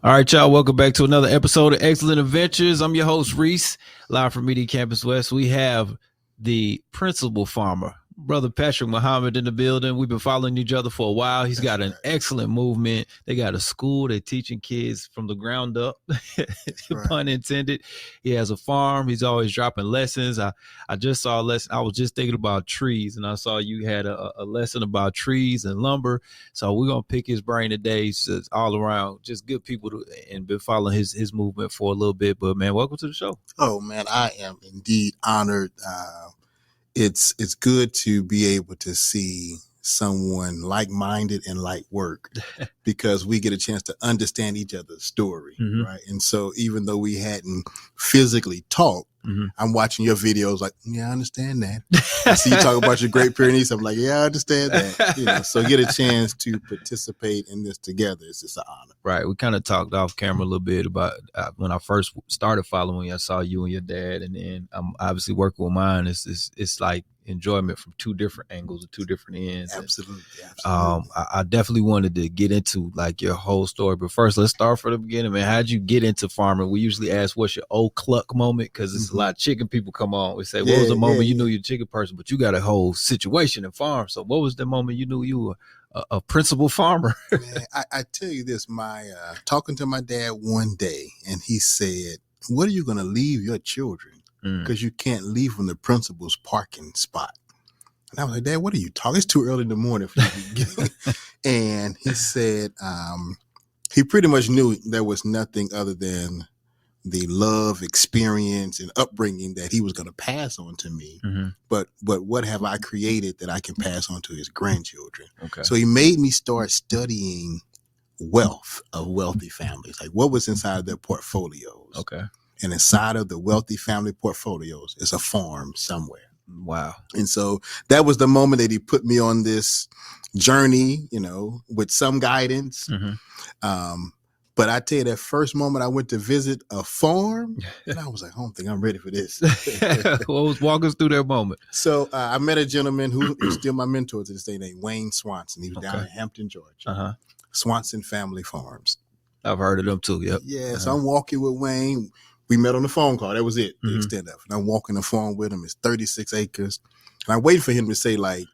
All right, y'all. Welcome back to another episode of Excellent Adventures. I'm your host, Reec, live from Media Campus West. We have the principal farmer, Brother Patrick Muhammed, in the building. We've been following each other for a while. He's got an excellent movement. They got a school. They're teaching kids from the ground up, pun intended. He has a farm. He's always dropping lessons. I just saw a lesson. I was just thinking about trees, and I saw you had a lesson about trees and lumber. So we're going to pick his brain today. So it's all around just good people and been following his movement for a little bit. But, man, welcome to the show. Oh, man, I am indeed honored. It's good to be able to see someone like-minded and like work because we get a chance to understand each other's story, right? And so even though we hadn't physically talked, I'm watching your videos like, yeah, I understand that. I see you talk about your Great Pyrenees. I'm like, yeah, I understand that. So get a chance to participate in this together. It's just an honor. Right. We kind of talked off camera a little bit about when I first started following you, I saw you and your dad, and then I'm obviously working with mine. It's like enjoyment from two different angles and two different ends. Absolutely. I definitely wanted to get into like your whole story, but first let's start from the beginning, man. How'd you get into farming? We usually ask what's your old cluck moment, because it's a lot of chicken people come on. We say, what was the moment you knew you're a chicken person, but you got a whole situation in farm. So what was the moment you knew you were a principal farmer? Man, I tell you this, my talking to my dad one day, and he said, what are you going to leave your children? Because you can't leave from the principal's parking spot. And I was like, Dad, what are you talking? It's too early in the morning for you to get. And he said, he pretty much knew there was nothing other than the love, experience, and upbringing that he was going to pass on to me. But what have I created that I can pass on to his grandchildren? Okay. So he made me start studying wealth of wealthy families, like what was inside their portfolios. Okay. And inside of the wealthy family portfolios is a farm somewhere. Wow. And so that was the moment that he put me on this journey, with some guidance. But I tell you, that first moment I went to visit a farm, and I was like, I don't think I'm ready for this. Walk us through that moment. So I met a gentleman who is still my mentor to this day, named Wayne Swanson. He was down in Hampton, Georgia. Swanson Family Farms. I've heard of them too. Yep. Yeah. So I'm walking with Wayne. We met on the phone call. That was it, the extent of it. And I'm walking the farm with him. It's 36 acres. And I waited for him to say, like,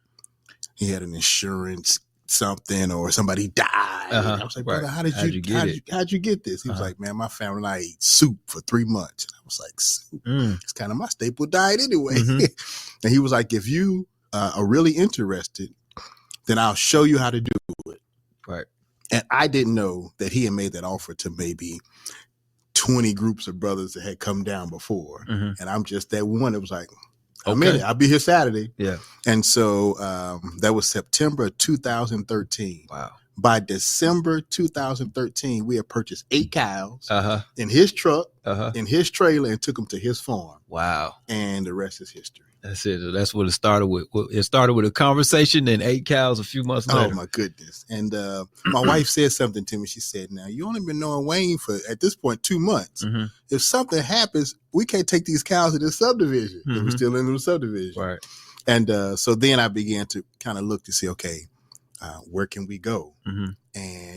he had an insurance something or somebody died. I was like, brother, how'd you get this? He was like, man, my family and I ate soup for 3 months. And I was like, soup? It's kind of my staple diet anyway. And he was like, if you are really interested, then I'll show you how to do it. Right. And I didn't know that he had made that offer to maybe 20 groups of brothers that had come down before. And I'm just that one that was like, I'm in it. I'll be here Saturday. Yeah. And so that was September 2013. Wow. By December 2013, we had purchased 8 cows in his truck, in his trailer, and took them to his farm. Wow. And the rest is history. That's it. That's what it started with. It started with a conversation and 8 cows a few months later. Oh, my goodness. And my wife said something to me. She said, now, you only been knowing Wayne for, at this point, 2 months. If something happens, we can't take these cows to this subdivision. We're still in the subdivision. Right. And so then I began to kind of look to see, okay, where can we go? And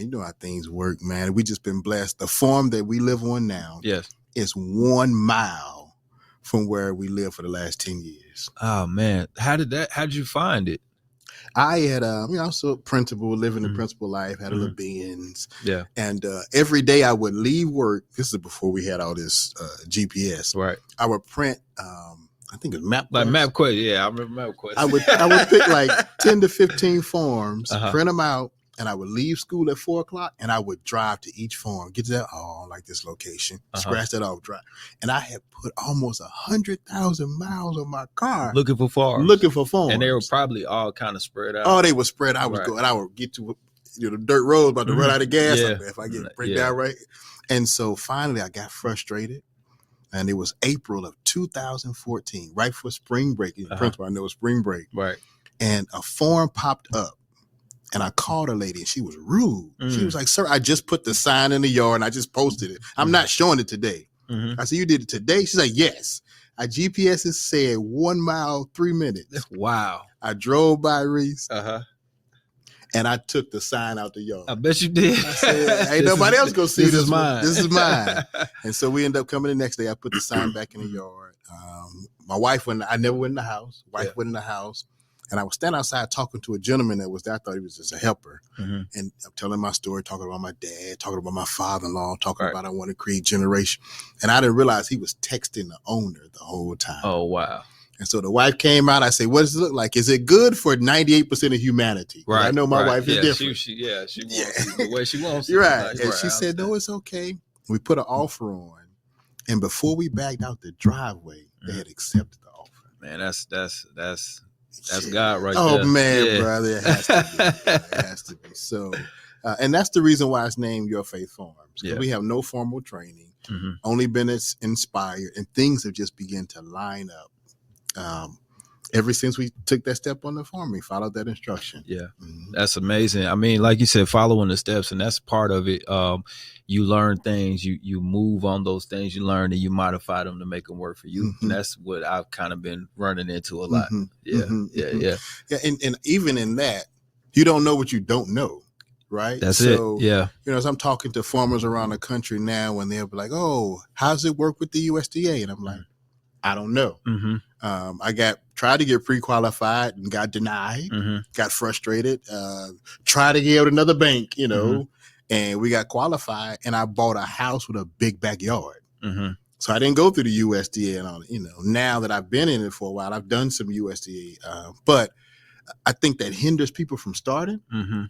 you know how things work, man. We just been blessed. The farm that we live on now is 1 mile from where we lived for the last 10 years. Oh, man. How did you find it? I had, I was a principal, living the principal life, had a little Benz. Yeah. And every day I would leave work. This is before we had all this GPS. Right. I would print, I think it's MapQuest. Like MapQuest. Yeah, I remember MapQuest. I would pick like 10 to 15 farms, print them out, and I would leave school at 4:00, and I would drive to each farm, get to that, like this location, scratch that off, drive. And I had put almost 100,000 miles on my car. Looking for farms. And they were probably all kind of spread out. Oh, they were spread out. I would get to the dirt road, about to run out of gas. Like, if I get break down right. And so finally I got frustrated. And it was April of 2014, right before spring break. Principal, I know spring break. Right. And a farm popped up. And I called a lady and she was rude. She was like, sir, I just put the sign in the yard and I just posted it. I'm not showing it today. I said, you did it today? She's like, yes. I GPS said 1 mile, 3 minutes. Wow. I drove by Reece. And I took the sign out the yard. I bet you did. I said, ain't nobody else gonna see this. This is mine. This is mine. And so we end up coming the next day. I put the sign back in the yard. My wife I never went in the house. Wife went in the house. And I was standing outside talking to a gentleman that was there. I thought he was just a helper. And I'm telling my story, talking about my dad, talking about my father-in-law, talking about I want to create generation. And I didn't realize he was texting the owner the whole time. Oh, wow. And so the wife came out. I said, what does it look like? Is it good for 98% of humanity? Right. I know my wife is different. She wants it the way she wants it. You're right. And she said, no, it's okay. We put an offer on. And before we backed out the driveway, they had accepted the offer. Man, that's God right there. Oh, man, brother. It has to be. It has to be. So, and that's the reason why it's named Your Faith Farms. We have no formal training, only been inspired, and things have just begun to line up. Ever since we took that step on the farm, we followed that instruction. Yeah. That's amazing. I mean, like you said, following the steps, and that's part of it. You learn things, you move on those things you learn, and you modify them to make them work for you. And that's what I've kind of been running into a lot. Yeah. And even in that, you don't know what you don't know. Right. That's it. Yeah. You know, as I'm talking to farmers around the country now, and they'll be like, oh, how's it work with the USDA? And I'm like, I don't know. I tried to get pre-qualified and got denied, got frustrated, tried to get with another bank, you know, and we got qualified, and I bought a house with a big backyard. So I didn't go through the USDA and all, you know. Now that I've been in it for a while, I've done some USDA, but I think that hinders people from starting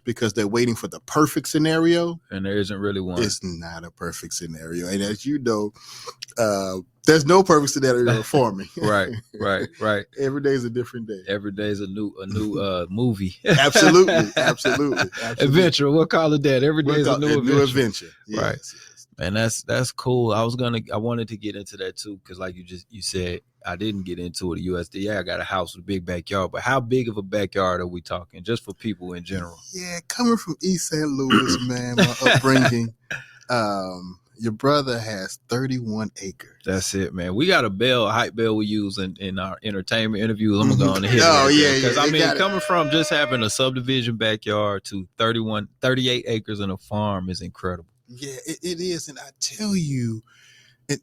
because they're waiting for the perfect scenario. And there isn't really one. It's not a perfect scenario. And as you know, there's no perfect scenario for me. Right. Every day is a different day. Every day is a new movie. Absolutely. Adventure. We'll call it that. Every day is a new adventure. Yes, right. Yes. Man, that's cool. I wanted to get into that too, because like you said, I didn't get into it at USDA. I got a house with a big backyard, but how big of a backyard are we talking, just for people in general? Yeah, coming from East St. Louis, man, my upbringing. Your brother has 31 acres. That's it, man. We got a height bell we use in our entertainment interviews. I'm gonna go on and hit it. Oh, yeah. Because I mean, coming from just having a subdivision backyard to 38 acres in a farm is incredible. Yeah, it is. And I tell you,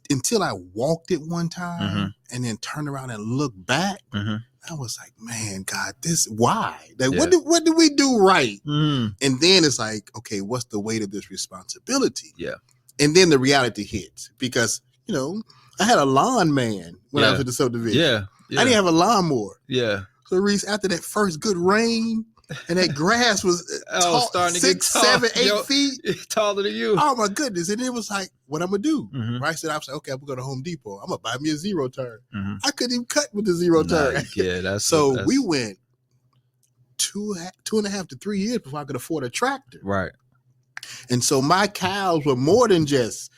until I walked it one time and then turned around and looked back, I was like, man, God, why? Like, what did we do right? And then it's like, okay, what's the weight of this responsibility? Yeah. And then the reality hits because, you know, I had a lawn man when I was at the subdivision. Yeah. I didn't have a lawnmower. Yeah. So Reece, after that first good rain, and that grass was starting to 6, get tall. 7, 8 feet taller than you. Oh my goodness! And it was like, what I'm gonna do? Right? So I was like, okay, I'm gonna go to Home Depot. I'm gonna buy me a zero turn. I couldn't even cut with the zero turn. Yeah, that's so we went 2.5 to 3 years before I could afford a tractor. Right. And so my cows were more than just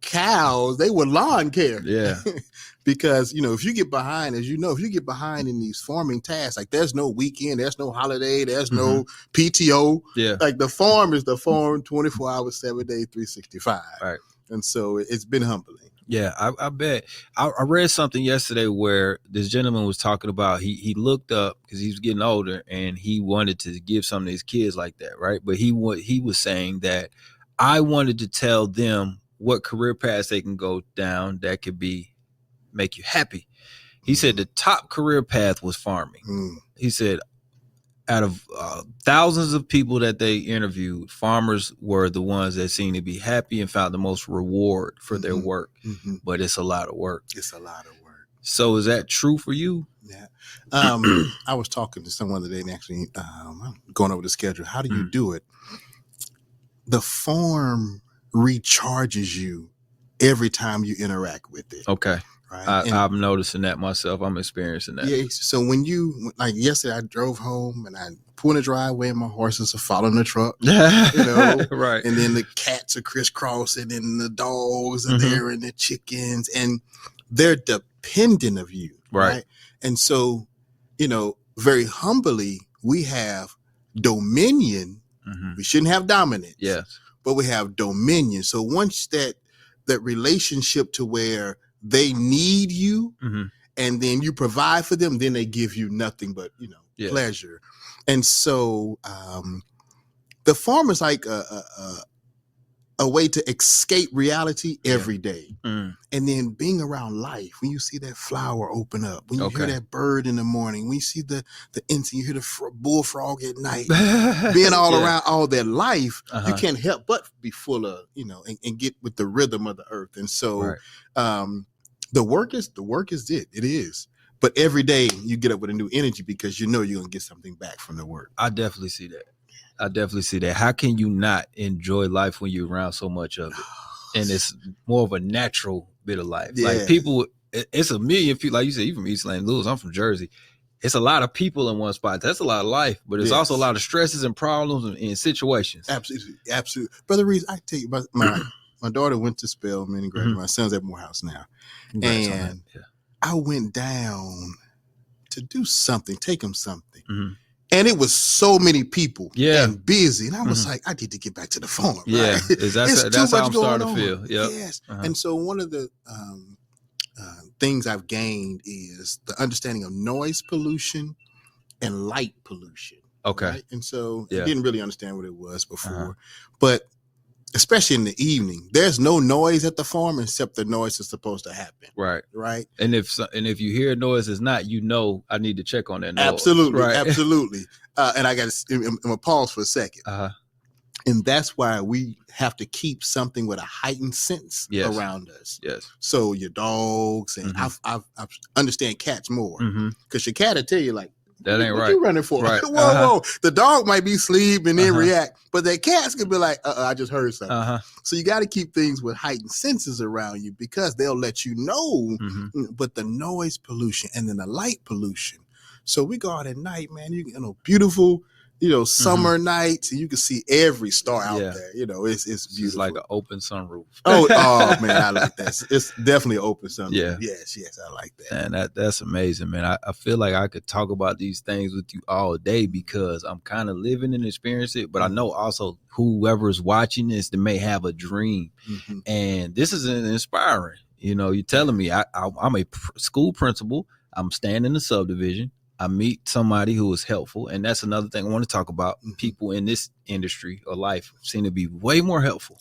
cows; they were lawn care. Yeah. Because, you know, if you get behind, as you know, if you get behind in these farming tasks, like there's no weekend, there's no holiday, there's no PTO. Yeah. Like the farm is the farm 24 hours, 7 days, 365. Right. And so it's been humbling. Yeah, I bet. I read something yesterday where this gentleman was talking about he looked up because he was getting older and he wanted to give some of his kids like that, right? But he was saying that I wanted to tell them what career paths they can go down that could make you happy. He said the top career path was farming. He said out of thousands of people that they interviewed, farmers were the ones that seemed to be happy and found the most reward for their work. But it's a lot of work. It's a lot of work. So is that true for you? Yeah. I was talking to someone today and actually going over the schedule. How do you do it? The farm recharges you every time you interact with it. Okay. Right? I'm noticing that myself. I'm experiencing that. Yeah. So when like yesterday, I drove home and I pulled in the driveway and my horses are following the truck, you know, right. And then the cats are crisscrossing and the dogs are there and the chickens and they're dependent of you. Right. And so, you know, very humbly, we have dominion. We shouldn't have dominance. Yes. But we have dominion. So once that relationship to where they need you and then you provide for them, then they give you nothing but, you know, pleasure. And so the farmer's like a way to escape reality every day. And then being around life, when you see that flower open up, when you hear that bird in the morning, when you see the insect, you hear the bullfrog at night, being all around all that life, you can't help but be full of, and get with the rhythm of the earth. And so the work is it. It is. But every day you get up with a new energy because you're going to get something back from the work. I definitely see that. How can you not enjoy life when you're around so much of it? And it's more of a natural bit of life. Yeah. Like people, it's a million people. Like you said, you from East St. Louis. I'm from Jersey. It's a lot of people in one spot. That's a lot of life, but it's also a lot of stresses and problems and situations. Absolutely. Brother Reece, I tell you, my daughter went to Spelman and graduated. My son's at Morehouse now. Congrats and I went down to do something, take him something. And it was so many people and busy. And I was like, I need to get back to the farm. Yeah, right? that's how I'm starting to feel. Yep. Yes. And so one of the things I've gained is the understanding of noise pollution and light pollution. Okay. Right? And so I didn't really understand what it was before. But especially in the evening, there's no noise at the farm except the noise is supposed to happen. Right. And if you hear noise is not, I need to check on that noise. Absolutely. Right. Absolutely. And I'm gonna pause for a second. And that's why we have to keep something with a heightened sense around us. Yes. So your dogs and I understand cats more because your cat will tell you like, that ain't what right. You running for? Right. Whoa. The dog might be asleep and then react, but that cat's could be like, I just heard something. So you got to keep things with heightened senses around you because they'll let you know. But the noise pollution and then the light pollution. So we go out at night, man. Beautiful, summer nights, and you can see every star out there. It's beautiful. It's like an open sunroof. Oh man, I like that. It's definitely an open sunroof. Yeah. Yes, I like that. And that's amazing, man. I feel like I could talk about these things with you all day because I'm kind of living and experiencing it, but I know also whoever's watching this, they may have a dream. And this is inspiring. You're telling me I'm a school principal. I'm staying in the subdivision. I meet somebody who is helpful. And that's another thing I want to talk about. People in this industry or life seem to be way more helpful.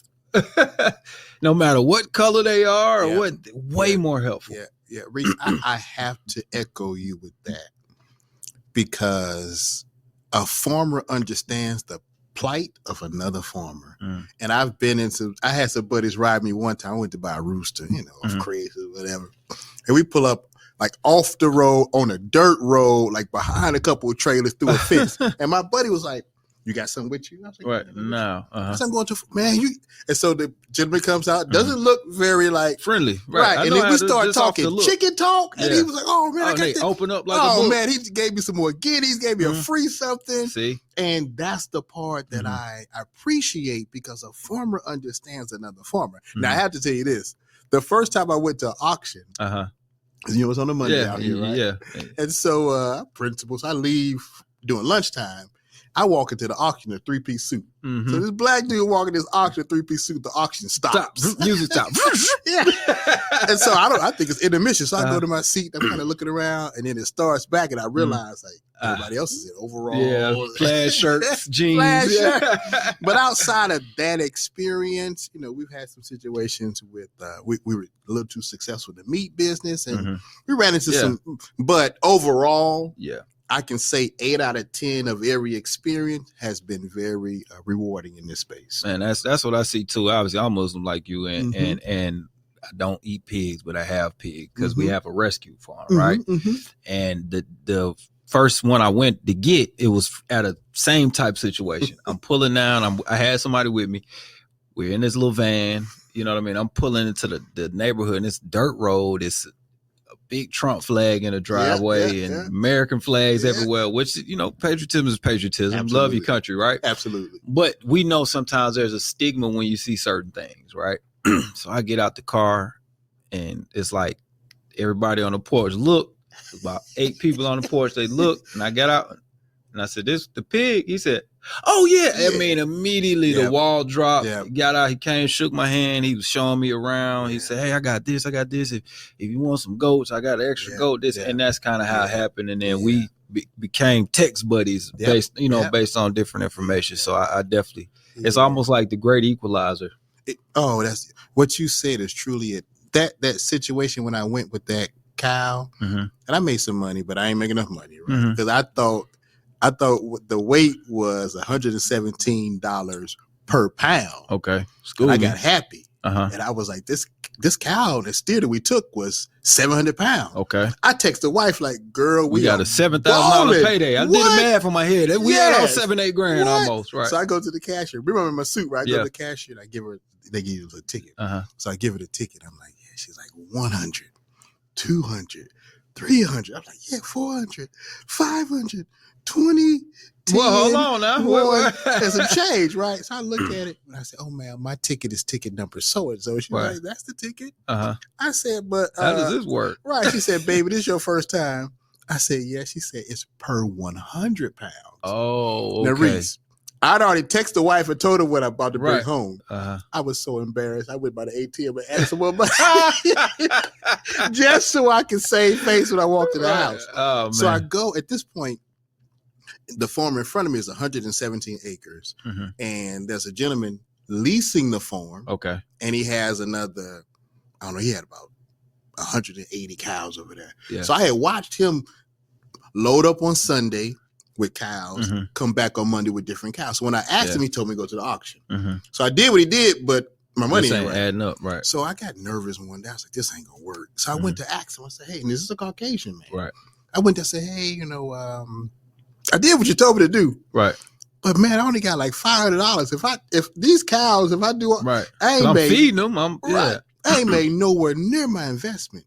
No matter what color they are or way more helpful. Yeah. Reece, I have to echo you with that because a farmer understands the plight of another farmer. And I had some buddies ride me one time. I went to buy a rooster, off crazy or whatever. And we pull up like off the road on a dirt road, like behind a couple of trailers through a fence. And my buddy was like, you got something with you? I was like, right. No. I'm going to, man, and so the gentleman comes out, doesn't look very like friendly. Right. And then we start talking chicken talk. And he was like, oh man, I got this. Open up like a book. Man, he gave me some more guineas, gave me a free something. See? And that's the part that I appreciate because a farmer understands another farmer. Now I have to tell you this. The first time I went to an auction, it's on a Monday out here, right? Yeah. And so principals, I leave during lunchtime. I walk into the auction in a 3-piece suit. So this black dude walking this auction in a 3-piece suit, the auction stops. Music stops. And so I think it's intermission. So I go to my seat, I'm kind of looking around, and then it starts back, and I realize like everybody else is in overalls. Plaid shirts, jeans. But outside of that experience, we've had some situations with we were a little too successful in the meat business, and we ran into some. But overall, I can say 8 out of 10 of every experience has been very rewarding in this space. And that's what I see too. Obviously, I'm Muslim like you, and I don't eat pigs, but I have pigs because we have a rescue farm, right? And the first one I went to get, it was at a same type situation. I'm pulling down. I had somebody with me. We're in this little van. You know what I mean? I'm pulling into the neighborhood, and it's dirt road. It's big Trump flag in the driveway and American flags everywhere, which, patriotism is patriotism. Absolutely. Love your country, right? Absolutely. But we know sometimes there's a stigma when you see certain things, right? So I get out the car and it's like everybody on the porch look, about 8 people on the porch, they look, and I got out and I said, this the pig? He said, oh yeah. I mean, immediately the wall dropped. He got out, he came, shook my hand, he was showing me around. He said, hey, I got this. If you want some goats, I got an extra goat. And that's kind of how it happened. And then we became text buddies based based on different information. So I definitely, it's almost like the great equalizer. That's what you said is truly it. That situation when I went with that cow, and I made some money, but I ain't making enough money, right? Because I thought the weight was $117 per pound. Okay, I got happy, and I was like, this cow, the steer that we took was 700 pounds. Okay, I text the wife like, girl, we got a $7,000 payday. I did the math on my head. We had all 7-8 grand almost, right? So I go to the cashier. Remember in my suit, right? I go to the cashier and I give her. They give you a ticket. So I give her the ticket. I'm like, yeah. She's like 100, 200, 300. I'm like, yeah, 400, 500, 20. 10, well, hold on now. There's some change, right? So I look at it and I said, oh, man, my ticket is ticket number so-and-so. She's like, that's the ticket? I said, but how does this work? Right. She said, baby, this is your first time. I said, yeah. She said, it's per 100 pounds. Oh, okay. Now, Reece, I'd already texted the wife and told her what I'm about to bring home. I was so embarrassed. I went by the ATM and asked someone just so I could save face when I walked in the house. Oh, man. So I go, at this point, the farm in front of me is 117 acres. And there's a gentleman leasing the farm. Okay. And he has another, I don't know, he had about 180 cows over there. Yeah. So I had watched him load up on Sunday with cows, come back on Monday with different cows. So when I asked him, he told me to go to the auction. So I did what he did, but my money ain't adding up, right? So I got nervous one day. I was like, this ain't gonna work. So I went to ask him. I said, hey, and this is a Caucasian man. Right. I went to say, hey, I did what you told me to do. Right. But man, I only got like $500. If these cows, if I do, right, I ain't I'm made, feeding them. I ain't made nowhere near my investment.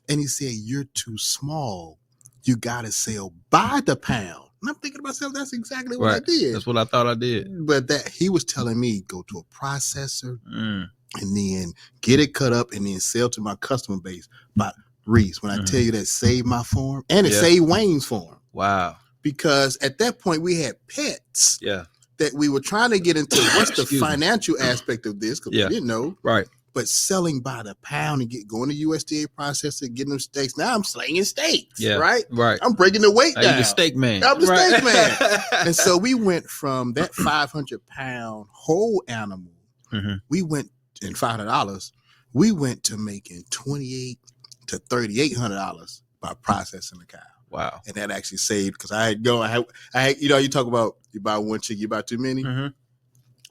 And he said, you're too small. You gotta sell by the pound. And I'm thinking to myself, that's exactly what I did. That's what I thought I did. But that he was telling me, go to a processor and then get it cut up and then sell to my customer base. But Reece, when I tell you that saved my farm and it saved Wayne's farm. Wow. Because at that point we had pets. Yeah. That we were trying to get into what's the financial aspect of this because we didn't know. Right. But selling by the pound and going to USDA processor, getting them steaks. Now I'm slinging steaks. Yeah. Right. Right. I'm breaking the weight down. I'm the steak man. I'm the steak man. And so we went from that 500-pound whole animal. We went in $500. We went to making $2,800 to $3,800 by processing the cow. Wow. And that actually saved because I had you talk about you buy one chicken, you buy too many.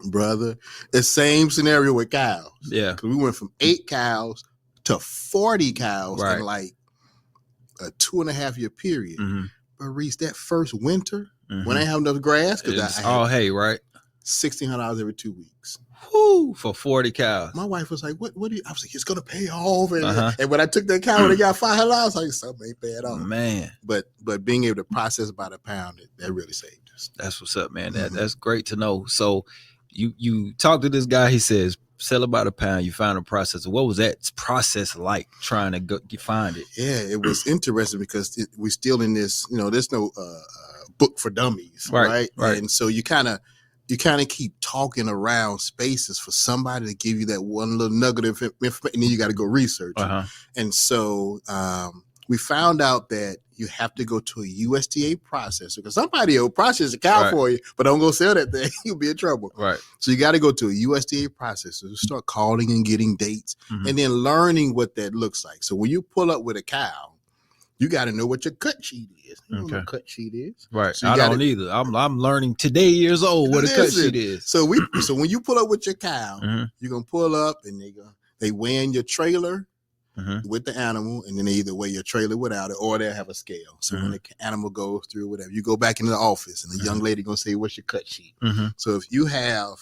Brother, the same scenario with cows. Yeah. Because we went from 8 cows to 40 cows in like a 2.5 year period. But Reece, that first winter, when I have enough grass, because I had hay, right? $1,600 every 2 weeks. Whoo, for 40 cows. My wife was like, what do you, I was like, it's going to pay off. And when I took that cow and they got $500, I was like, something ain't bad off. Man. But being able to process by the pound, that really saved us. That's what's up, man. That's great to know. So you talk to this guy, he says, sell it by the pound, you find a processor. What was that process like trying to find it? Yeah, it was interesting because we're still in this, there's no book for dummies, right? And so you kind of keep talking around spaces for somebody to give you that one little nugget of information, and then you got to go research. And so we found out that you have to go to a USDA processor because somebody will process a cow for you, but don't go sell that thing. You'll be in trouble. Right. So you got to go to a USDA processor, start calling and getting dates, and then learning what that looks like. So when you pull up with a cow, you got to know what your cut sheet is. You know what a cut sheet is. Right. So I don't either. I'm learning today years old what a cut sheet is. So when you pull up with your cow, you're gonna pull up and they weigh in your trailer with the animal, and then they either weigh your trailer without it or they'll have a scale. So when the animal goes through whatever, you go back into the office and the young lady gonna say, what's your cut sheet? So if you have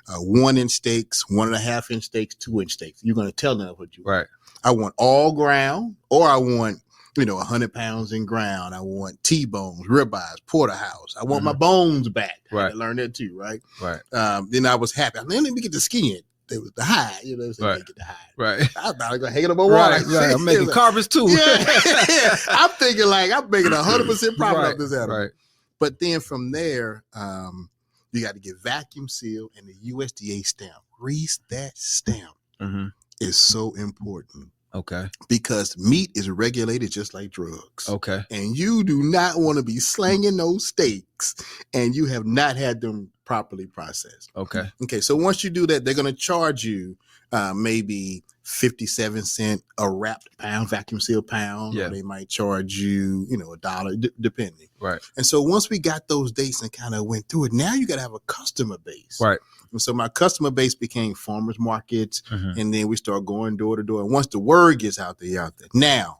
1 inch steaks, 1.5 inch steaks, 2 inch steaks, you're gonna tell them what you want. Right. I want all ground, or I want 100 pounds in ground. I want T-bones, ribeyes, porterhouse. I want my bones back. Right. I learned that too, right? Right. Then I was happy. Let me get the skin. It was the hide. Get the hide. Right. I was about to go hang it up on wall. Right. I'm making carpets too. Yeah. I'm thinking I'm making 100% profit off this animal. Right. But then from there, you got to get vacuum sealed and the USDA stamp. Reece, that stamp is so important. Okay. because meat is regulated just like drugs. Okay. And you do not want to be slanging those steaks and you have not had them properly processed. Okay. Okay, so once you do that, they're going to charge you maybe 57 cents a wrapped pound, vacuum sealed pound, Yeah. or they might charge you, $1, depending. Right. And so once we got those dates and kind of went through it, now you got to have a customer base. Right. And so my customer base became farmers markets, Mhm. and then we start going door to door. And once the word gets out there, you're out there. Now,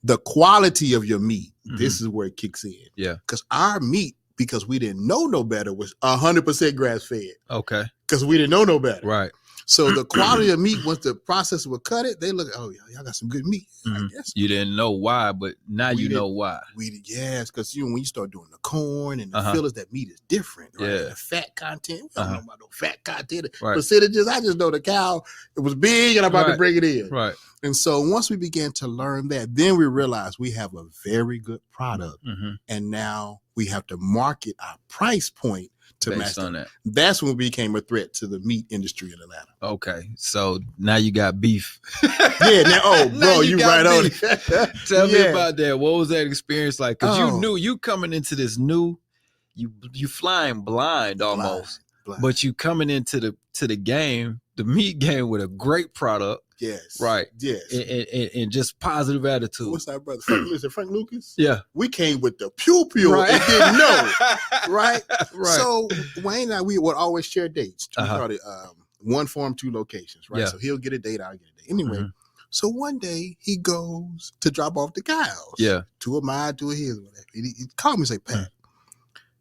the quality of your meat, this is where it kicks in. Yeah. Because our meat, because we didn't know no better, was 100% grass fed. Okay. Because we didn't know no better. Right. So the quality of meat, once the processor would cut it, they look, oh, y'all got some good meat. I guess. You didn't know why, but now We you know didn't- why. Yes, because when you start doing the corn and the Uh-huh. fillers, that meat is different, right? Yeah. The fat content, we don't know about no fat content Right. percentages. I just know the cow, it was big and I'm about to Right. bring it in. Right. And so once we began to learn that, then we realized we have a very good product. Mm-hmm. And now we have to market our price point to match Based on that. that. That's when we became a threat to the meat industry in Atlanta. Okay. So now you got beef. Yeah, now, Now bro, you you got right on beef. it. Tell me Yeah. about that. What was that experience like? Because Oh. you knew you coming into this new, you flying blind almost, Blind. but you coming into the game, the meat game with a great product, Yes. Right. Yes. and just positive attitude. What's our brother? Frank Lucas? Yeah. We came with the pew-pew Right. and didn't know. Right? Right. So Wayne and I, we would always share dates. We Uh-huh. called it one farm, two locations, right? Yeah. So he'll get a date, I'll get a date. Anyway, Mhm. so one day he goes to drop off the cows. Yeah. Two of mine, two of his, whatever. He called me and say, Pat,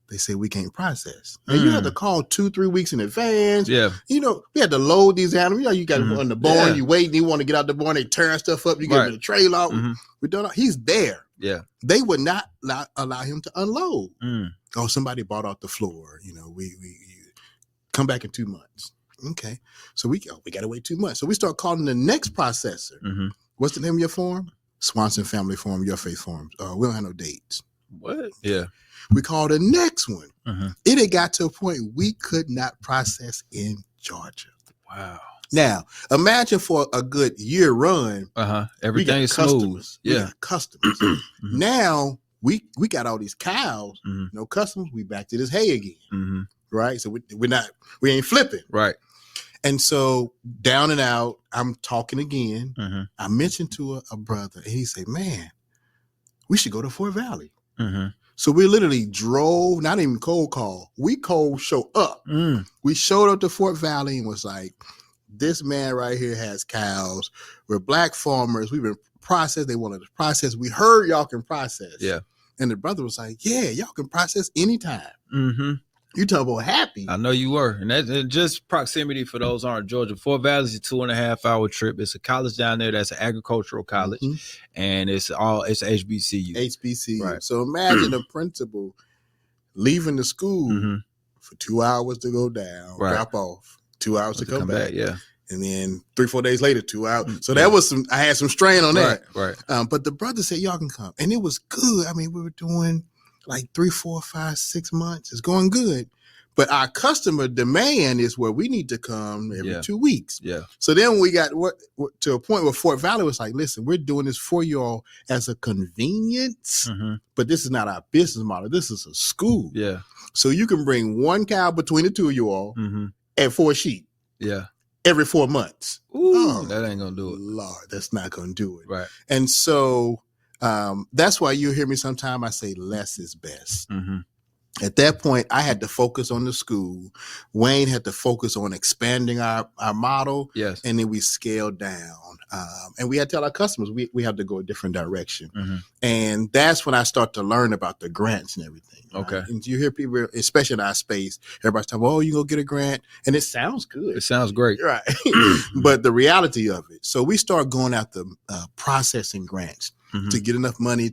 they say we can't process. And you had to call 2-3 weeks in advance. Yeah. We had to load these animals. You got them on the barn, Yeah. you waiting, you want to get out the barn, they tearing stuff up, you get Right. them in the trailer. Mhm. We don't know. He's there. Yeah. They would not allow him to unload. Mm. Oh, somebody bought off the floor. We come back in 2 months. Okay. So we got to wait 2 months. So we start calling the next processor. Mm-hmm. What's the name of your farm? Swanson Family Farm, Your Faith Farms. We don't have no dates. What? Yeah. We called the next one. Mhm. It had got to a point we could not process in Georgia. Wow. Now, imagine for a good year run, Everything is smooth. customers. We Yeah. got customers. Now we got all these cows, Mhm. no customers. We back to this hay again, Mm-hmm. right? So we ain't flipping. Right. And so down and out, I'm talking again. Mm-hmm. I mentioned to a brother, and he said, "Man, we should go to Fort Valley." Mm-hmm. So we literally drove, not even cold call. We cold show up. We showed up to Fort Valley and was like, this man right here has cows. We're black farmers. We've been processed. They wanted to process. We heard y'all can process. Yeah. And the brother was like, yeah, y'all can process anytime. Mm-hmm. You talk about happy. I know you were. And that's just proximity for those who aren't Georgia. Fort Valley is a 2.5-hour trip. It's a college down there that's an agricultural college. Mhm. And it's HBCU. HBCU. Right. So imagine the principal leaving the school Mhm. for 2 hours to go down, Right. drop off, 2 hours to come back. Yeah. And then 3-4 days later, 2 hours. So that was I had some strain on that. Right. But the brother said, y'all can come. And it was good. I mean, we were doing like 3, 4, 5, 6 months. It's going good. But our customer demand is where we need to come every 2 weeks. Yeah. So then we got to a point where Fort Valley was like, listen, we're doing this for you all as a convenience, Mm-hmm. but this is not our business model. This is a school. Yeah. So you can bring one cow between the two of you all Mm-hmm. and 4 sheep Yeah. every 4 months. Ooh, Oh, that ain't gonna do it. Lord, that's not going to do it. Right. And so that's why you hear me sometime I say less is best. Mm-hmm. At that point, I had to focus on the school. Wayne had to focus on expanding our model. Yes. And then we scaled down. And we had to tell our customers we have to go a different direction. Mm-hmm. And that's when I start to learn about the grants and everything. right? Okay. And you hear people, especially in our space, everybody's talking, oh, you go get a grant. And it sounds good. It sounds great. Right. But the reality of it. So we start going after processing grants Mhm. to get enough money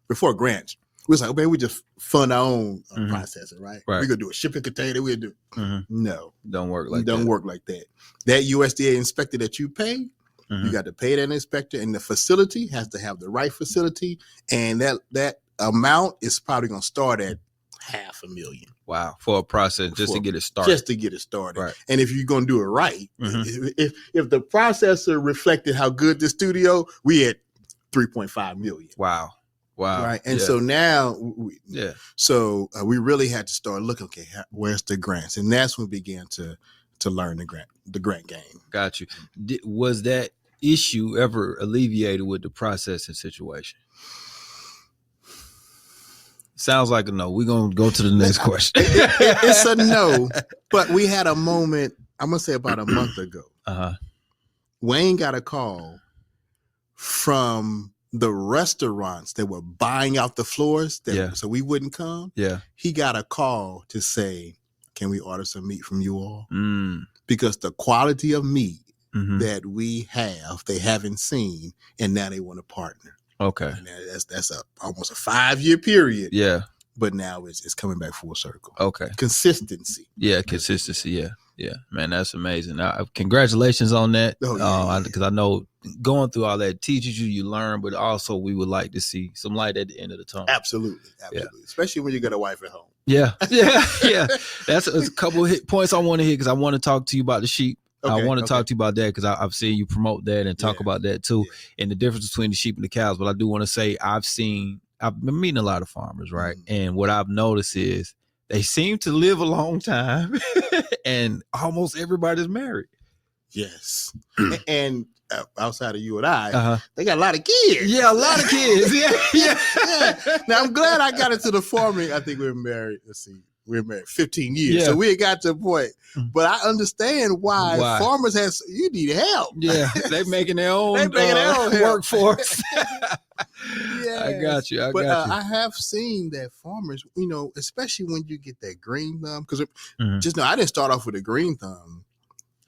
before grants. We was like, okay, we just fund our own processing, right? Right. We're going to do a shipping container. We'll do. Mhm. No. Don't work like It don't that. work like that. That USDA inspector that you pay, Mhm. you got to pay that inspector, and the facility has to have the right facility. And that amount is probably going to start at $500,000. Wow. For a process just to get it started. Just to get it started. Right. And if you're going to do it right, Mm-hmm. if the processor reflected how good the studio, we had $3.5 million. Wow. Right. And so now, we really had to start looking, okay, where's the grants? And that's when we began to learn the grant game. Got you. Was that issue ever alleviated with the processing situation? Sounds like a no. We're going to go to the next question. It's a no, but we had a moment, I'm going to say about a month ago. Wayne got a call from the restaurants that were buying out the floors so we wouldn't come. Yeah. He got a call to say, can we order some meat from you all? Because the quality of meat that we have, they haven't seen, and now they want to partner. Okay. And that's almost a 5-year period. Yeah. But now it's coming back full circle. Okay. Consistency. Yeah, consistency. Yeah. Yeah. Man, that's amazing. Congratulations on that. Because I know going through all that teaches you learn, but also we would like to see some light at the end of the tunnel. Absolutely. Yeah. Especially when you got a wife at home. Yeah. Yeah. That's a couple of points I want to hit because I want to talk to you about the sheep. Okay, I want to talk to you about that because I've seen you promote that and talk about that too, and the difference between the sheep and the cows. But I do want to say I've been meeting a lot of farmers, right? And what I've noticed is they seem to live a long time, and almost everybody's married. Yes, and outside of you and I, they got a lot of kids. Yeah, a lot of kids. Yeah. Now I'm glad I got into the farming. I think we're married. Let's see. We're married 15 years. So we got to a point. But I understand why farmers you need help. Yeah. They're making their own, workforce. I got you. I have seen that farmers, especially when you get that green thumb, because I didn't start off with a green thumb.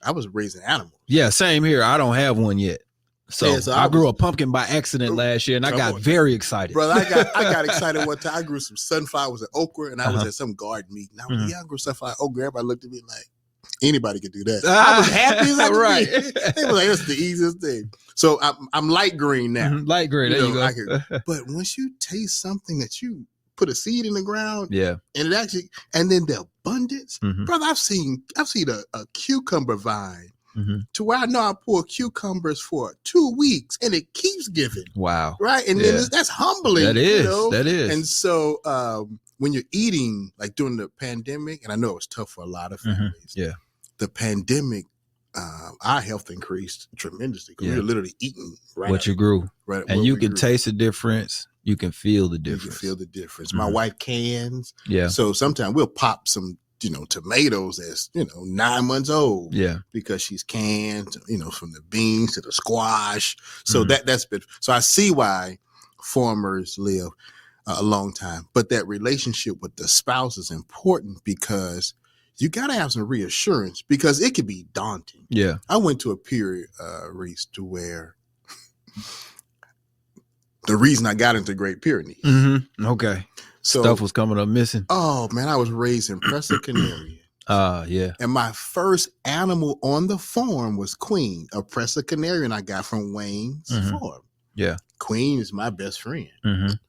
I was raising animals. Yeah, same here. I don't have one yet. So I grew a pumpkin by accident last year, and I got very excited. Brother, I got excited one time. I grew some sunflowers and okra, and I was at some garden meeting. I was like, I grew sunflower okra. Everybody looked at me like, anybody could do that. I was happy as I could be. They were like, that's the easiest thing. So I'm light green now. Light green, there you go. But once you taste something that you put a seed in the ground, and it actually, and then the abundance, brother, I've seen a cucumber vine. To where I know I pour cucumbers for 2 weeks and it keeps giving. Wow. Right. And then that's humbling. That is. That is. And so when you're eating, like during the pandemic, and I know it was tough for a lot of families. Yeah. The pandemic, our health increased tremendously because we were literally eating what you grew. Right. And you can taste the difference. You can feel the difference. You can feel the difference. My wife cans. Yeah. So sometimes we'll pop some tomatoes that's, 9 months old. Yeah. Because she's canned, from the beans to the squash. So that's been, so I see why farmers live a long time. But that relationship with the spouse is important because you got to have some reassurance because it could be daunting. Yeah. I went to a period, Reece, to where the reason I got into Great Pyrenees. Okay. So stuff was coming up missing. Oh man, I was raising Presa Canarian. Yeah. And my first animal on the farm was Queen, a Presa Canarian I got from Wayne's farm. Yeah. Queen is my best friend,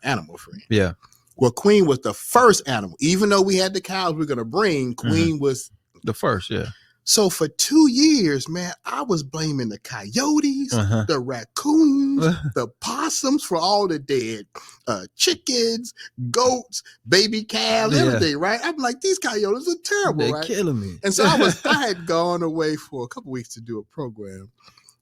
animal friend. Yeah. Well, Queen was the first animal. Even though we had the cows we're gonna bring, Queen was the first. Yeah. So for 2 years, man, I was blaming the coyotes, the raccoons, the possums for all the dead chickens, goats, baby calves, everything, right? I'm like, these coyotes are terrible, They're right? killing me. And so I had gone away for a couple weeks to do a program.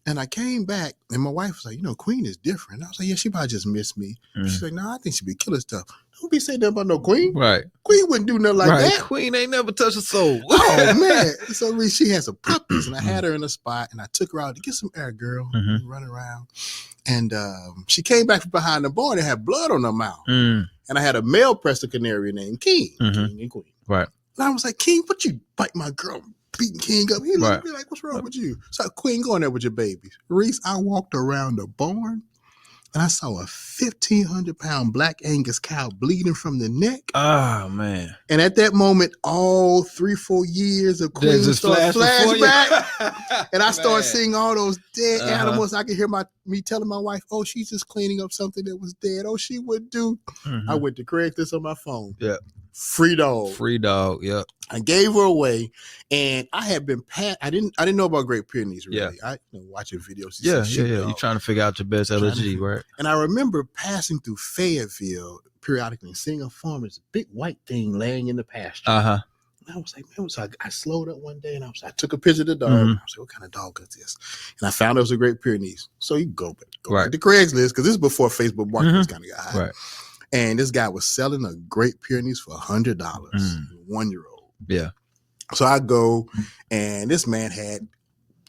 And I came back, and my wife was like, Queen is different. And I was like, yeah, she probably just missed me. She's like, no, I think she be killing stuff. Don't be saying nothing about no Queen. Right. Queen wouldn't do nothing like that. Queen ain't never touched a soul. Oh, man. So she had some puppies, and I had her in a spot, and I took her out to get some air, girl, running around. And she came back from behind the barn and had blood on her mouth. And I had a male Presa Canary named King, King and Queen. Right. And I was like, King, what you bite my girl? Beating King up. He looked at me like, what's wrong with you? So Queen, go in there with your babies. Reece, I walked around the barn and I saw a 1,500-pound Black Angus cow bleeding from the neck. Oh, man. And at that moment, all 3-4 years of Queen started flashback. And I started seeing all those dead animals. I could hear me telling my wife, oh, she's just cleaning up something that was dead. Oh, she would do. I went to correct this on my phone. Yeah. free dog. Free dog. Yep. I gave her away, and I had been I didn't know about Great Pyrenees really. Yeah. I watching videos. Yeah. You're trying to figure out your best LG, right? And I remember passing through Fayetteville periodically and seeing a farm. There's a big white thing laying in the pasture. And I was like, man, so I slowed up one day and I took a picture of the dog. I was like, what kind of dog is this? And I found it was a Great Pyrenees. So you go back to Craigslist, because this is before Facebook Marketplace kind of got high. Right. And this guy was selling a Great Pyrenees for $100, 1-year-old. Yeah. So I go, and this man had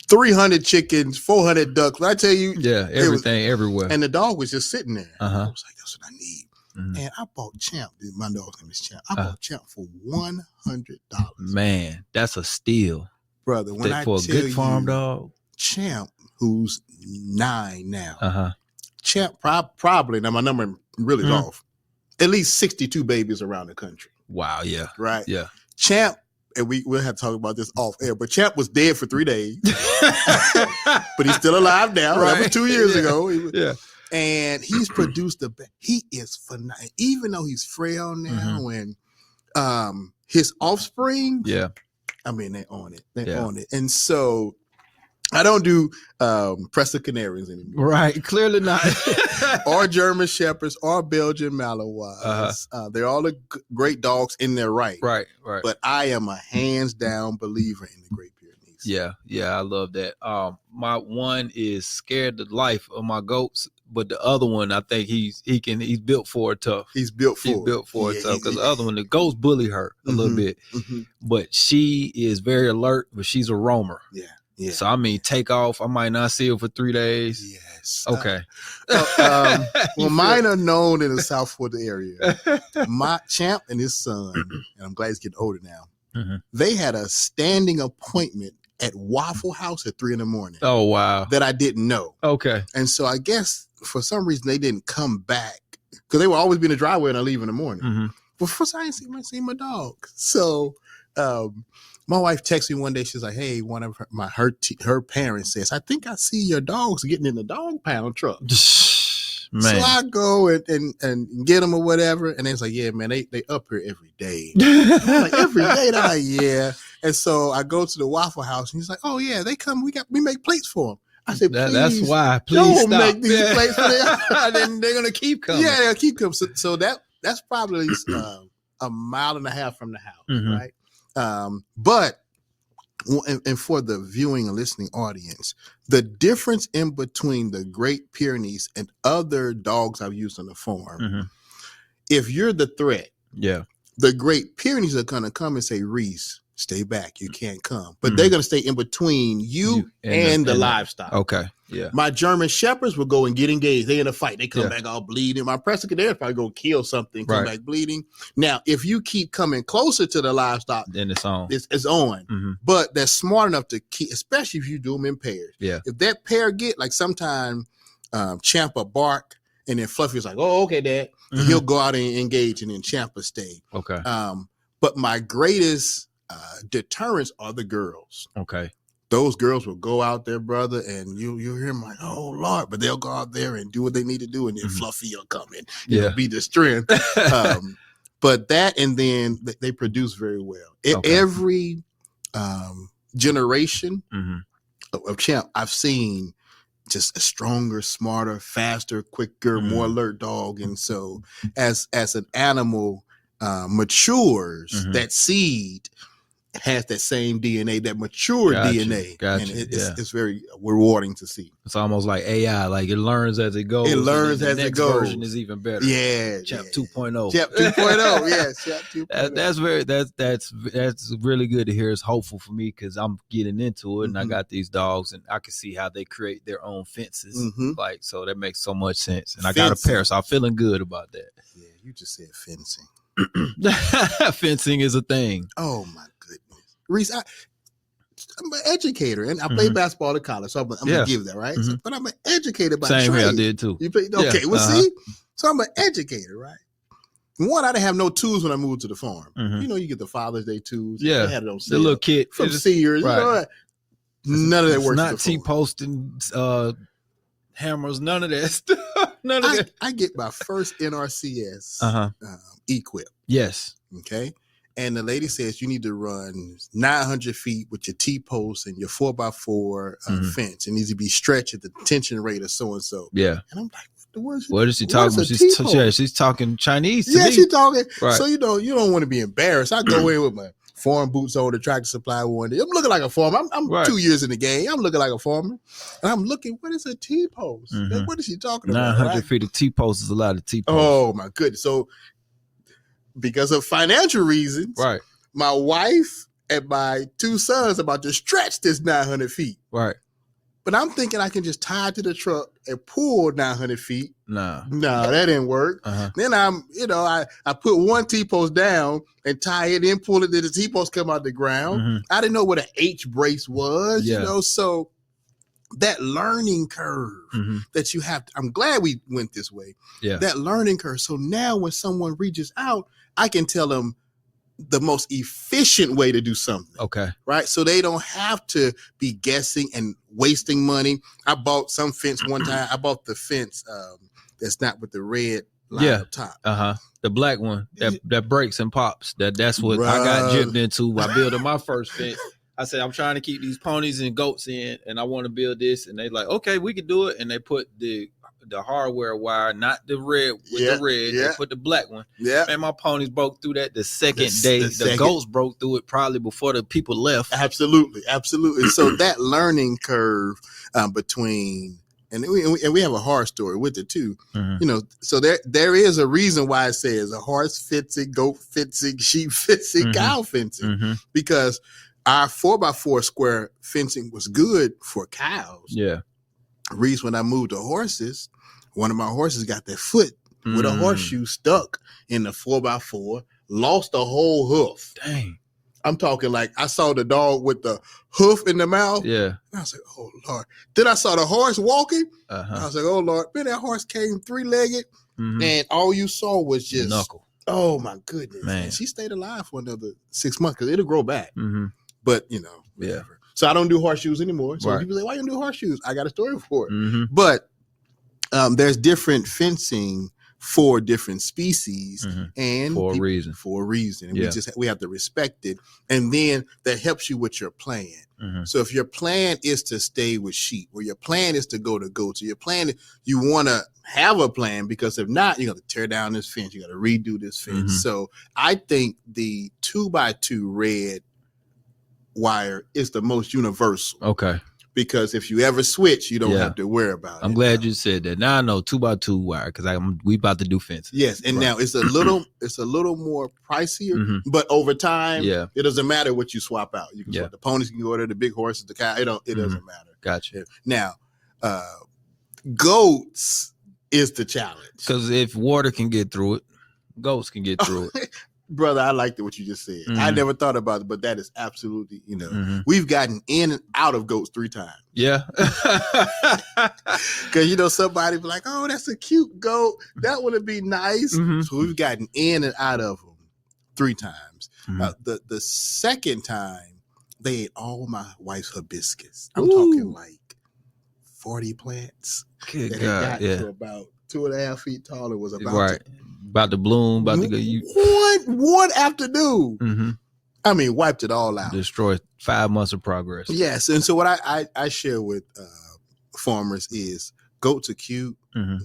300 chickens, 400 ducks. When I tell you, everything everywhere. And the dog was just sitting there. I was like, that's what I need. Mm-hmm. And I bought Champ. My dog's name is Champ. I bought Champ for $100. Man, that's a steal, brother. When I for a tell good farm dog, Champ, who's 9 now. Champ probably, now my number really is off, at least 62 babies around the country. Wow. Yeah. Right. Yeah. Champ, and we'll have to talk about this off air, but Champ was dead for 3 days, but he's still alive now. Right. That was 2 years ago. And he's produced he is phenomenal, even though he's frail now. And his offspring, I mean, they own it. They own it. And so I don't do Presa Canaries anymore. Right. Clearly not. Or German Shepherds or Belgian Malinois. They're all great dogs in their right. Right. But I am a hands down believer in the Great Pyrenees. Yeah. I love that. My one is scared to life of my goats, but the other one, I think he's built for it tough. He's built for it tough, because the other one, the goats bully her a little bit, but she is very alert, but she's a roamer. Yeah. So I mean, take off. I might not see her for 3 days. Yes. Okay. Well, mine are known in the South Florida area. My Champ and his son, and I'm glad he's getting older now. They had a standing appointment at Waffle House at 3 a.m. Oh wow! That I didn't know. Okay. And so I guess for some reason they didn't come back, because they would always be in the driveway and I leave in the morning. But first I didn't see my dog. So my wife texted me one day. She's like, hey, one of her parents says, I think I see your dogs getting in the dog pound truck. Man. So I go and get them or whatever. And it's like, yeah, man, they up here every day. I'm like, every day? They're like, yeah. And so I go to the Waffle House and he's like, oh yeah, they come. We make plates for them. I said, please. That's why. Please don't stop. Make these plates for them. Then they're gonna keep coming. Yeah, they'll keep coming. So that's probably a mile and a half from the house, right? But and for the viewing and listening audience, the difference in between the Great Pyrenees and other dogs I've used on the farm, if you're the threat, the Great Pyrenees are going to come and say, Reece, stay back. You can't come. But they're going to stay in between you and the livestock. Okay. Yeah. My German Shepherds will go and get engaged. They in a fight. They come back all bleeding. My Presa Canaries probably go kill something, come back bleeding. Now, if you keep coming closer to the livestock, then it's on. It's on. But they're smart enough to keep, especially if you do them in pairs. Yeah. If that pair get, like sometime Champa bark, and then Fluffy's like, oh, okay, Dad. And he'll go out and engage, and then Champa stay. Okay. But my greatest deterrents are the girls. Okay. Those girls will go out there, brother, and you hear them like, oh, Lord, but they'll go out there and do what they need to do, and then Fluffy will come and be the strength. But that, and then they produce very well. Every generation of Champ, I've seen just a stronger, smarter, faster, quicker, more alert dog. And so as an animal matures, that seed has that same DNA, that mature DNA. And it's very rewarding to see. It's almost like AI, like it learns as it goes. It learns as it goes. The version is even better. Yeah. Champ 2.0. Champ 2.0. Yes. Champ 2.0. That's really good to hear. It's hopeful for me because I'm getting into it and I got these dogs and I can see how they create their own fences. Like, so that makes so much sense. And I got a pair, so I'm feeling good about that. Yeah, you just said fencing. Fencing is a thing. Oh my goodness. Reece, I'm an educator and I played basketball at college, so I'm gonna give that, right? So, but I'm an educator by trade. Same here, I did too. You played, okay, see? So I'm an educator, right? One, I didn't have no tools when I moved to the farm. You know, you get the Father's Day tools. Yeah, I had it on the little kit from Sears. Right. You know, none of that works. Not T-posting hammers, none of that stuff. None of that. I get my first NRCS equip. Yes. Okay. And the lady says you need to run 900 feet with your T-post and your 4x4 fence. It needs to be stretched at the tension rate of so-and-so. Yeah. And I'm like, what is she talking? She's talking Chinese to me. She's talking. Right. So, you don't want to be embarrassed. I go in with my farm boots on the Tractor Supply one day. I'm looking like a farmer. I'm right. 2 years in the game. I'm looking like a farmer. And I'm looking, what is a T-post? Like, what is she talking about? 900 feet of T-post is a lot of T-post. Oh, my goodness. So, because of financial reasons, right, my wife and my 2 sons about to stretch this 900 feet. Right. But I'm thinking I can just tie it to the truck and pull 900 feet. No, that didn't work. Then I put one T-post down and tie it in, pull it, then the T-post come out the ground. I didn't know what an H brace was, so that learning curve that you have, I'm glad we went this way. Yeah. That learning curve. So now when someone reaches out, I can tell them the most efficient way to do something. Okay. Right. So they don't have to be guessing and wasting money. I bought some fence one time. I bought the fence that's not with the red line up top. The black one that breaks and pops. That's what I got gypped into. I built my first fence. I said, I'm trying to keep these ponies and goats in, and I want to build this. And they like, okay, we can do it. And they put the hardware wire, not the red with the red. They put the black one. Yeah. And my ponies broke through that the second day. The goats broke through it probably before the people left. Absolutely. So that learning curve between, and we have a horse story with it too. So there is a reason why it says a horse fencing, goat fencing, sheep fencing, cow fencing, because our 4x4 square fencing was good for cows. Yeah. Reece, when I moved to horses, one of my horses got their foot with a horseshoe stuck in the 4x4, lost a whole hoof. Dang. I'm talking like I saw the dog with the hoof in the mouth. Yeah. And I was like, oh, Lord. Then I saw the horse walking. I was like, oh, Lord. Then that horse came 3-legged, and all you saw was just knuckle. Oh, my goodness. Man. And she stayed alive for another 6 months because it'll grow back. But, whatever. Yeah. So I don't do horseshoes anymore. So people say, why you don't do horseshoes? I got a story for it. But there's different fencing for different species and for a reason. And we have to respect it. And then that helps you with your plan. So if your plan is to stay with sheep, or your plan is to go to goats, or your plan, you want to have a plan, because if not, you got to tear down this fence. You got to redo this fence. So I think the 2x2 red wire is the most universal. Okay. Because if you ever switch, you don't have to worry about it. I'm glad you said that. Now I know 2x2 wire, because we about to do fences. Yes, and now it's a little more pricier, but over time, it doesn't matter what you swap out. You can swap the ponies, you can go to the big horses, the cow. It doesn't matter. Gotcha. Now, goats is the challenge, because if water can get through it, goats can get through it. Brother, I liked what you just said. I never thought about it, but that is absolutely, we've gotten in and out of goats 3 times. Yeah. Because, somebody be like, oh, that's a cute goat. That would be nice. So we've gotten in and out of them 3 times. The second time, they ate all my wife's hibiscus. I'm talking like 40 plants. Good that God, got to about 2.5 feet tall. It was about to bloom, about to go. One afternoon. I mean, wiped it all out. Destroyed 5 months of progress. Yes. And so what I share with farmers is goats are cute, whatever.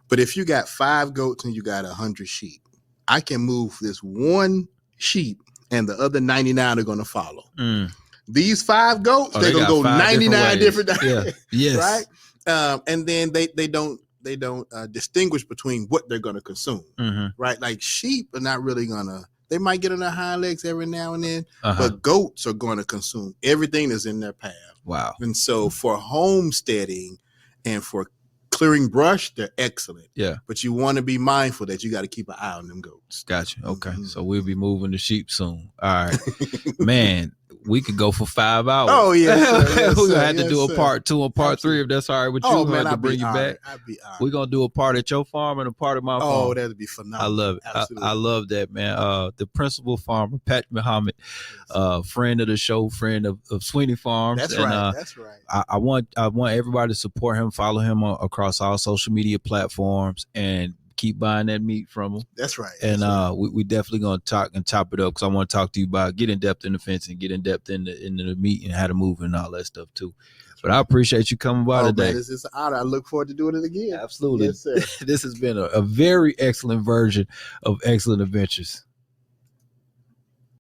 But if you got 5 goats and you got 100 sheep, I can move this one sheep and the other 99 are going to follow. These 5 goats, they're going to go 99 different ways. Yes. Right? And then they don't distinguish between what they're going to consume, right? Like sheep are not really going to, they might get on their hind legs every now and then, but goats are going to consume everything that's in their path. Wow. And so for homesteading and for clearing brush, they're excellent. Yeah. But you want to be mindful that you got to keep an eye on them goats. Gotcha. Okay. So we'll be moving the sheep soon. All right. Man, we could go for 5 hours. Oh, yeah. We're going to have to do a part 2 or part 3 if that's all right with you. Oh, man, I'll bring you back. I'd be honored. We're going to do a part at your farm and a part at my farm. Oh, that'd be phenomenal. I love it. I love that, man. The principal farmer, Patrick Muhammed, friend of the show, friend of Swiney Farms. That's right. That's right. I want everybody to support him, follow him across all social media platforms, and keep buying that meat from them. That's right. And we definitely gonna talk and chop it up, because I want to talk to you about get in depth in the fence and get in depth into the meat and how to move and all that stuff too. But I appreciate you coming by today. Man, it's an honor. I look forward to doing it again. Absolutely. Yes, sir. This has been a very excellent version of Excellent Adventures.